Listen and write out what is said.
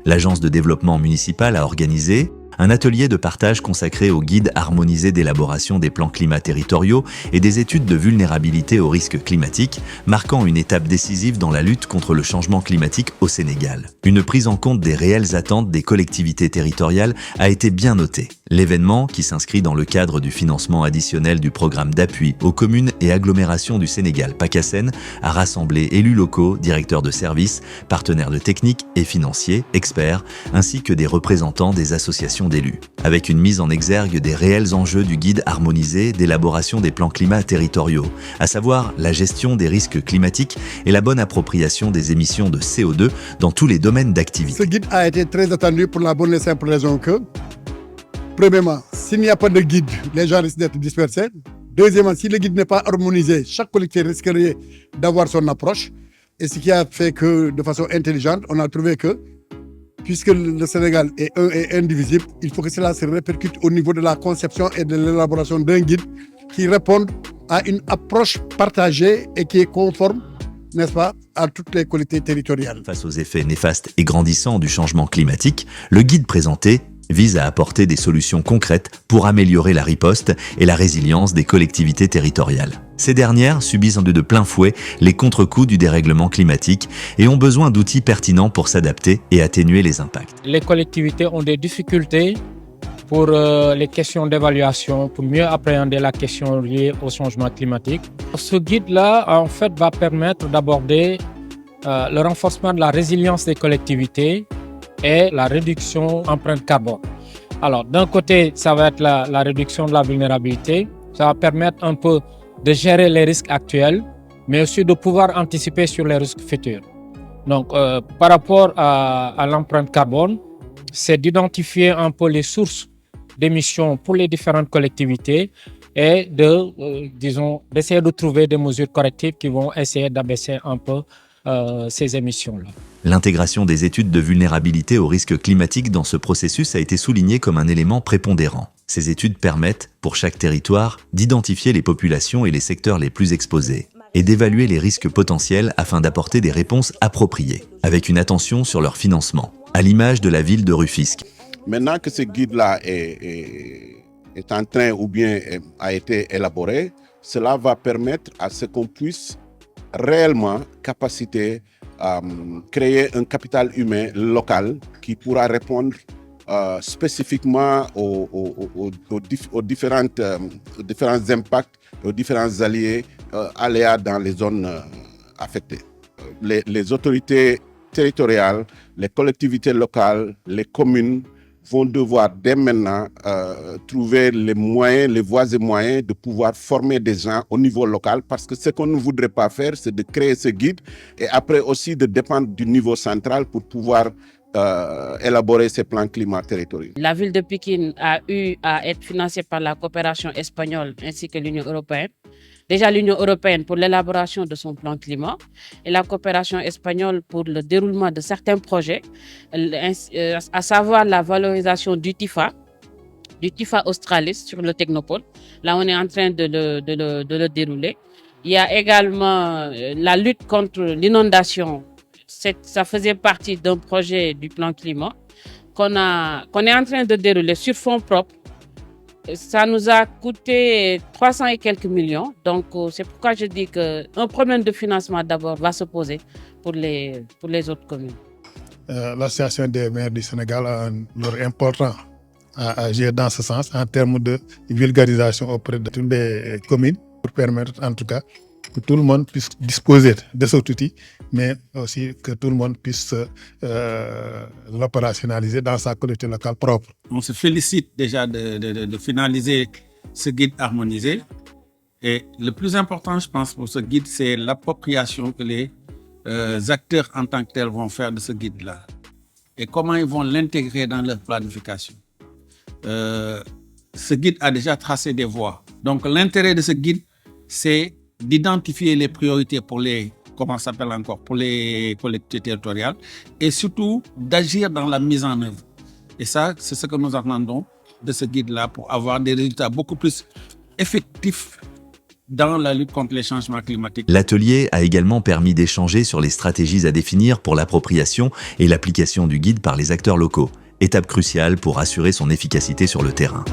L'agence de développement municipal a organisé un atelier de partage consacré au guide harmonisé d'élaboration des plans climat territoriaux et des études de vulnérabilité aux risques climatiques, marquant une étape décisive dans la lutte contre le changement climatique au Sénégal. Une prise en compte des réelles attentes des collectivités territoriales a été bien notée. L'événement, qui s'inscrit dans le cadre du financement additionnel du programme d'appui aux communes et agglomérations du Sénégal PACASEN, a rassemblé élus locaux, directeurs de services, partenaires de techniques et financiers, experts, ainsi que des représentants des associations d'élus. Avec une mise en exergue des réels enjeux du guide harmonisé d'élaboration des plans climat territoriaux, à savoir la gestion des risques climatiques et la bonne appropriation des émissions de CO2 dans tous les domaines d'activité. Ce guide a été très attendu pour la bonne et simple raison que, premièrement, s'il n'y a pas de guide, les gens risquent d'être dispersés. Deuxièmement, si le guide n'est pas harmonisé, chaque collectivité risquerait d'avoir son approche. Et ce qui a fait que, de façon intelligente, on a trouvé que, puisque le Sénégal est un et indivisible, il faut que cela se répercute au niveau de la conception et de l'élaboration d'un guide qui réponde à une approche partagée et qui est conforme, n'est-ce pas, à toutes les collectivités territoriales. Face aux effets néfastes et grandissants du changement climatique, le guide présenté vise à apporter des solutions concrètes pour améliorer la riposte et la résilience des collectivités territoriales. Ces dernières subissent de plein fouet les contre-coups du dérèglement climatique et ont besoin d'outils pertinents pour s'adapter et atténuer les impacts. Les collectivités ont des difficultés pour les questions d'évaluation, pour mieux appréhender la question liée au changement climatique. Ce guide-là, en fait, va permettre d'aborder le renforcement de la résilience des collectivités et la réduction empreinte carbone. Alors, d'un côté, ça va être la réduction de la vulnérabilité. Ça va permettre un peu de gérer les risques actuels, mais aussi de pouvoir anticiper sur les risques futurs. Donc, par rapport à l'empreinte carbone, c'est d'identifier un peu les sources d'émissions pour les différentes collectivités et d'essayer de trouver des mesures correctives qui vont essayer d'abaisser un peu ces émissions-là. L'intégration des études de vulnérabilité aux risques climatiques dans ce processus a été soulignée comme un élément prépondérant. Ces études permettent, pour chaque territoire, d'identifier les populations et les secteurs les plus exposés et d'évaluer les risques potentiels afin d'apporter des réponses appropriées, avec une attention sur leur financement, à l'image de la ville de Rufisque. Maintenant que ce guide-là est en train ou bien a été élaboré, cela va permettre à ce qu'on puisse réellement capacité à créer un capital humain local qui pourra répondre spécifiquement aux différents impacts, aux différents aléas dans les zones affectées. Les autorités territoriales, les collectivités locales, les communes vont devoir dès maintenant trouver les moyens, les voies et moyens de pouvoir former des gens au niveau local, parce que ce qu'on ne voudrait pas faire, c'est de créer ce guide et après aussi de dépendre du niveau central pour pouvoir élaborer ces plans climat territoriaux. La ville de Pékin a eu à être financée par la coopération espagnole ainsi que l'Union européenne. Déjà l'Union européenne pour l'élaboration de son plan climat et la coopération espagnole pour le déroulement de certains projets, à savoir la valorisation du TIFA Australis sur le Technopole. Là, on est en train de le dérouler. Il y a également la lutte contre l'inondation. Ça faisait partie d'un projet du plan climat qu'on est en train de dérouler sur fonds propres. Ça nous a coûté 300 et quelques millions. Donc, c'est pourquoi je dis qu'un problème de financement d'abord va se poser pour les autres communes. L'Association des maires du Sénégal a un rôle important à agir dans ce sens en termes de vulgarisation auprès de toutes les communes pour permettre en tout cas que tout le monde puisse disposer de cet outil, mais aussi que tout le monde puisse l'opérationnaliser dans sa collectivité locale propre. On se félicite déjà de finaliser ce guide harmonisé. Et le plus important, je pense, pour ce guide, c'est l'appropriation que les acteurs en tant que tels vont faire de ce guide-là. Et comment ils vont l'intégrer dans leur planification. Ce guide a déjà tracé des voies. Donc l'intérêt de ce guide, c'est d'identifier les priorités pour les collectivités territoriales et surtout d'agir dans la mise en œuvre. Et ça, c'est ce que nous attendons de ce guide-là pour avoir des résultats beaucoup plus effectifs dans la lutte contre les changements climatiques. L'atelier a également permis d'échanger sur les stratégies à définir pour l'appropriation et l'application du guide par les acteurs locaux, étape cruciale pour assurer son efficacité sur le terrain.